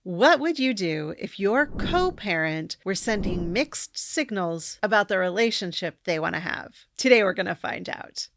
What would you do if your co-parent were sending mixed signals about the relationship they want to have? Today we're going to find out.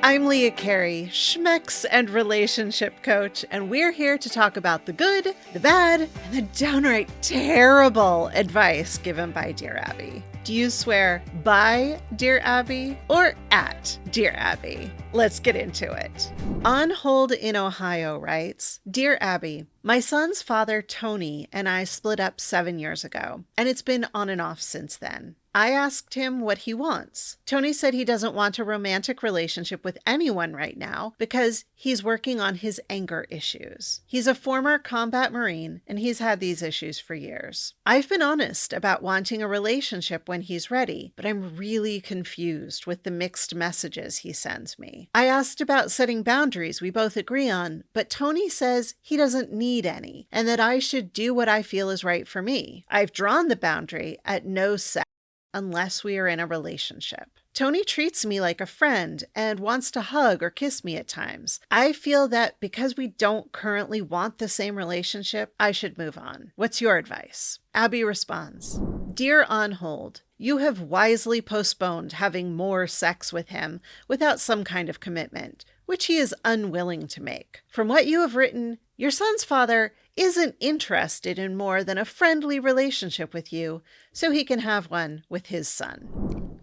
I'm Leah Carey, schmex and relationship coach, and we're here to talk about the good, the bad, and the downright terrible advice given by Dear Abby. Do you swear by Dear Abby or at Dear Abby? Let's get into it. On Hold in Ohio writes, Dear Abby, my son's father, Tony, and I split up 7 years ago, and it's been on and off since then. I asked him what he wants. Tony said he doesn't want a romantic relationship with anyone right now because he's working on his anger issues. He's a former combat Marine and he's had these issues for years. I've been honest about wanting a relationship when he's ready, but I'm really confused with the mixed messages he sends me. I asked about setting boundaries we both agree on, but Tony says he doesn't need any and that I should do what I feel is right for me. I've drawn the boundary at no sex unless we are in a relationship. Tony treats me like a friend and wants to hug or kiss me at times. I feel that because we don't currently want the same relationship, I should move on. What's your advice? Abby responds, Dear On Hold, you have wisely postponed having more sex with him without some kind of commitment, which he is unwilling to make. From what you have written, your son's father isn't interested in more than a friendly relationship with you, so he can have one with his son.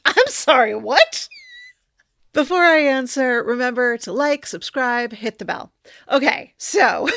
I'm sorry, what? Before I answer, remember to like, subscribe, hit the bell. Okay, so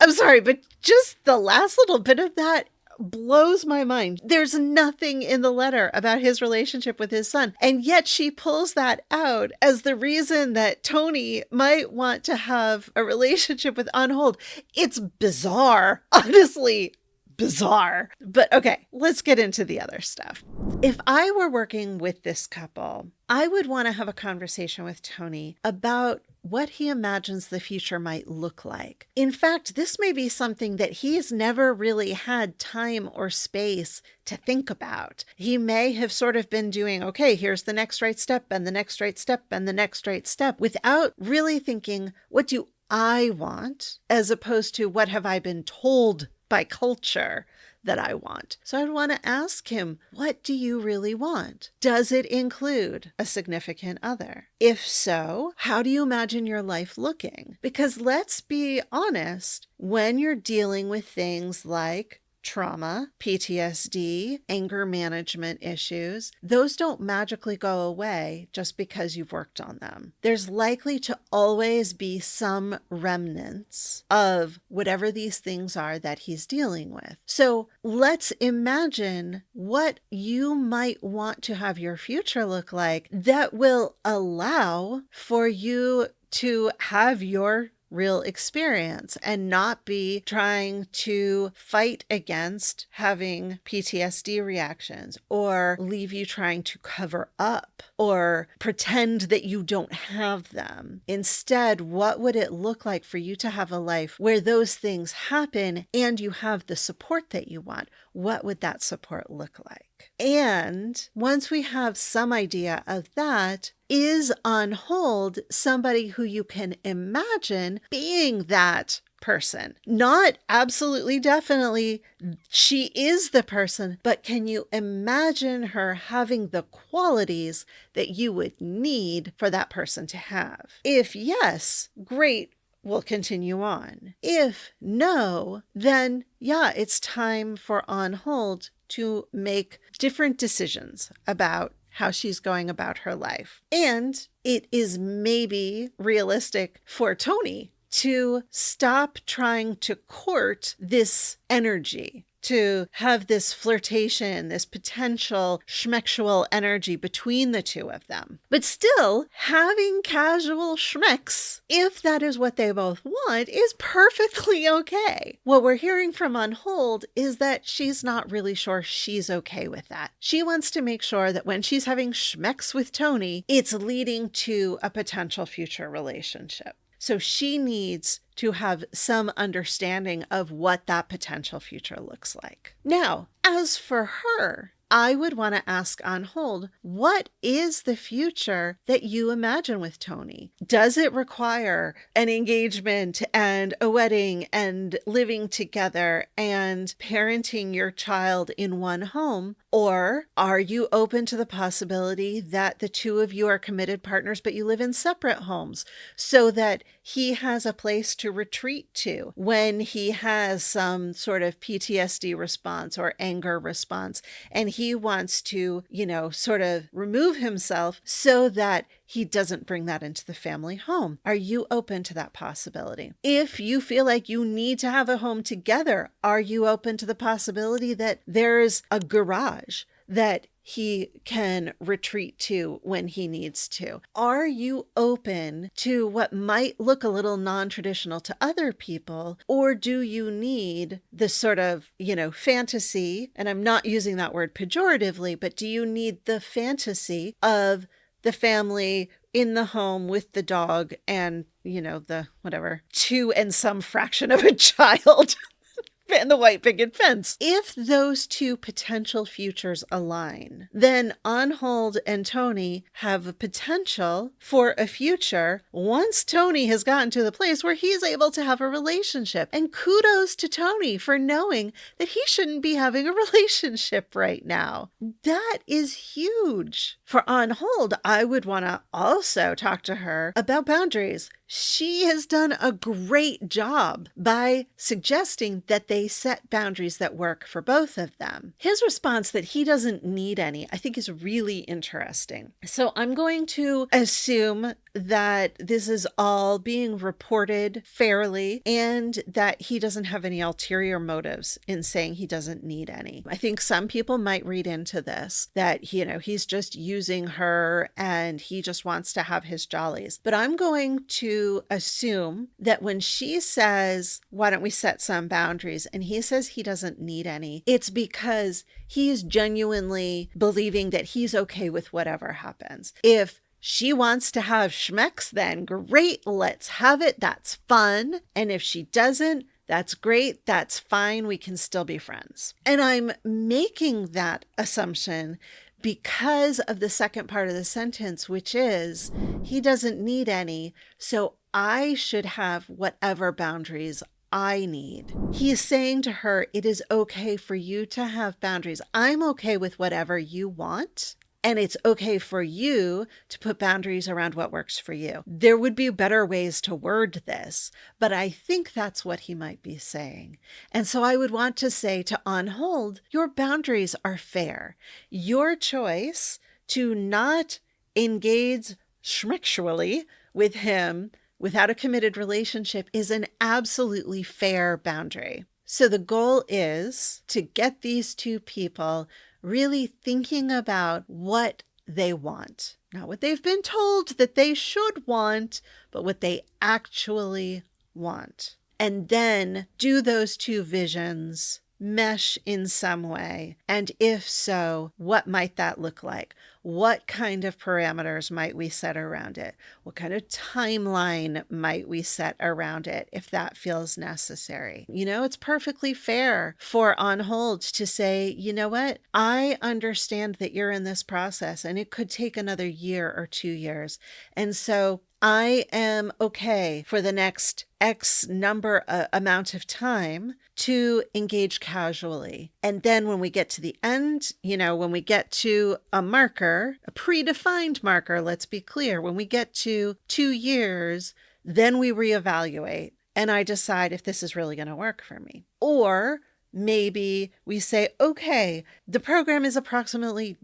I'm sorry, but just the last little bit of that blows my mind. There's nothing in the letter about his relationship with his son, and yet she pulls that out as the reason that Tony might want to have a relationship with On Hold. It's bizarre, honestly. Bizarre. But okay, let's get into the other stuff. If I were working with this couple, I would want to have a conversation with Tony about what he imagines the future might look like. In fact, this may be something that he's never really had time or space to think about. He may have sort of been doing, okay, here's the next right step and the next right step and the next right step without really thinking, what do I want? As opposed to what have I been told by culture that I want. So I'd want to ask him, what do you really want? Does it include a significant other? If so, how do you imagine your life looking? Because let's be honest, when you're dealing with things like trauma, PTSD, anger management issues, those don't magically go away just because you've worked on them. There's likely to always be some remnants of whatever these things are that he's dealing with. So let's imagine what you might want to have your future look like that will allow for you to have your real experience and not be trying to fight against having PTSD reactions or leave you trying to cover up or pretend that you don't have them. Instead, what would it look like for you to have a life where those things happen and you have the support that you want? What would that support look like? And once we have some idea of that, is On Hold somebody who you can imagine being that person? Not absolutely, definitely, she is the person, but can you imagine her having the qualities that you would need for that person to have? If yes, great. We'll continue on. If no, then yeah, it's time for On Hold to make different decisions about how she's going about her life. And it is maybe realistic for Tony to stop trying to court this energy, to have this flirtation, this potential schmexual energy between the two of them. But still, having casual schmex, if that is what they both want, is perfectly okay. What we're hearing from On Hold is that she's not really sure she's okay with that. She wants to make sure that when she's having schmex with Tony, it's leading to a potential future relationship. So she needs to have some understanding of what that potential future looks like. Now, as for her, I would want to ask on hold, what is the future that you imagine with Tony? Does it require an engagement and a wedding and living together and parenting your child in one home? Or are you open to the possibility that the two of you are committed partners, but you live in separate homes so that he has a place to retreat to when he has some sort of PTSD response or anger response, and he wants to, sort of remove himself so that he doesn't bring that into the family home? Are you open to that possibility? If you feel like you need to have a home together, are you open to the possibility that there's a garage that he can retreat to when he needs to? Are you open to what might look a little non-traditional to other people? Or do you need the sort of, fantasy, and I'm not using that word pejoratively, but do you need the fantasy of the family in the home with the dog and, the whatever, two and some fraction of a child and the white picket fence? If those two potential futures align, then On Hold and Tony have a potential for a future once Tony has gotten to the place where he's able to have a relationship. And kudos to Tony for knowing that he shouldn't be having a relationship right now. That is huge. For On Hold, I would want to also talk to her about boundaries. She has done a great job by suggesting that they set boundaries that work for both of them. His response that he doesn't need any, I think, is really interesting. So I'm going to assume that this is all being reported fairly and that he doesn't have any ulterior motives in saying he doesn't need any. I think some people might read into this that, he's just using her and he just wants to have his jollies. But I'm going to assume that when she says, why don't we set some boundaries? And he says he doesn't need any, it's because he's genuinely believing that he's okay with whatever happens. If she wants to have schmecks, then great, let's have it. That's fun. And if she doesn't, that's great. That's fine. We can still be friends. And I'm making that assumption because of the second part of the sentence, which is he doesn't need any. So I should have whatever boundaries I need. He is saying to her, it is okay for you to have boundaries. I'm okay with whatever you want. And it's okay for you to put boundaries around what works for you. There would be better ways to word this, but I think that's what he might be saying. And so I would want to say to On Hold, your boundaries are fair. Your choice to not engage schmexually with him without a committed relationship is an absolutely fair boundary. So the goal is to get these two people really thinking about what they want. Not what they've been told that they should want, but what they actually want. And then do those two visions mesh in some way? And if so, what might that look like? What kind of parameters might we set around it? What kind of timeline might we set around it if that feels necessary? It's perfectly fair for On Hold to say, you know what? I understand that you're in this process and it could take another year or 2 years. And so I am okay for the next X number amount of time to engage casually. And then when we get to the end, when we get to a marker, a predefined marker, let's be clear, when we get to 2 years, then we reevaluate and I decide if this is really going to work for me. Or maybe we say, okay, the program is approximately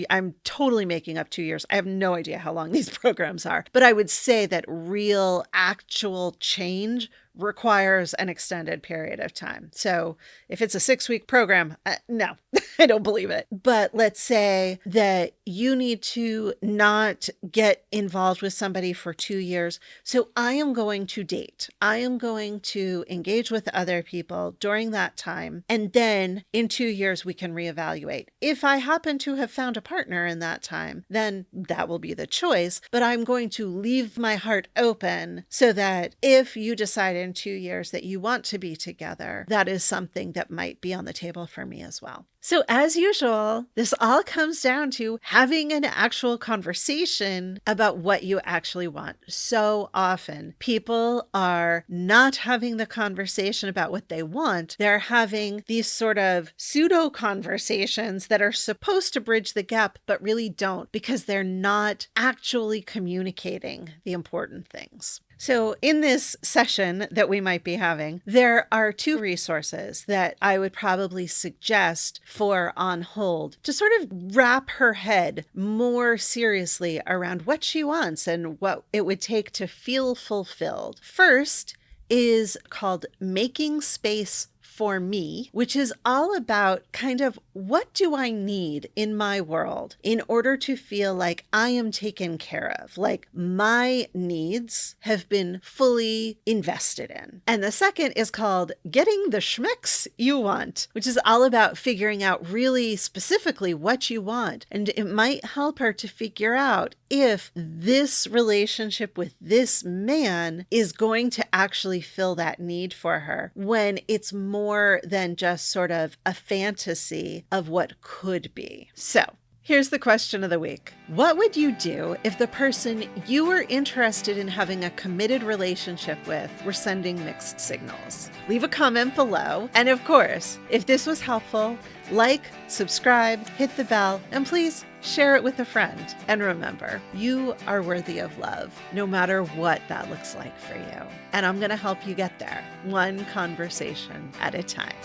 I'm totally making up 2 years. I have no idea how long these programs are, but I would say that real actual change requires an extended period of time. So if it's a 6-week program, no. I don't believe it. But let's say that you need to not get involved with somebody for 2 years. So I am going to date. I am going to engage with other people during that time. And then in 2 years, we can reevaluate. If I happen to have found a partner in that time, then that will be the choice. But I'm going to leave my heart open so that if you decide in 2 years that you want to be together, that is something that might be on the table for me as well. So as usual, this all comes down to having an actual conversation about what you actually want. So often people are not having the conversation about what they want. They're having these sort of pseudo conversations that are supposed to bridge the gap, but really don't, because they're not actually communicating the important things. So in this session that we might be having, there are 2 resources that I would probably suggest for On Hold to sort of wrap her head more seriously around what she wants and what it would take to feel fulfilled. First is called Making Space for Me, which is all about kind of what do I need in my world in order to feel like I am taken care of, like my needs have been fully invested in. And the second is called Getting the Schmecks You Want, which is all about figuring out really specifically what you want. And it might help her to figure out if this relationship with this man is going to actually fill that need for her when it's more than just sort of a fantasy of what could be. So here's the question of the week. What would you do if the person you were interested in having a committed relationship with were sending mixed signals? Leave a comment below. And of course, if this was helpful, like, subscribe, hit the bell, and please share it with a friend. And remember, you are worthy of love, no matter what that looks like for you. And I'm going to help you get there, one conversation at a time.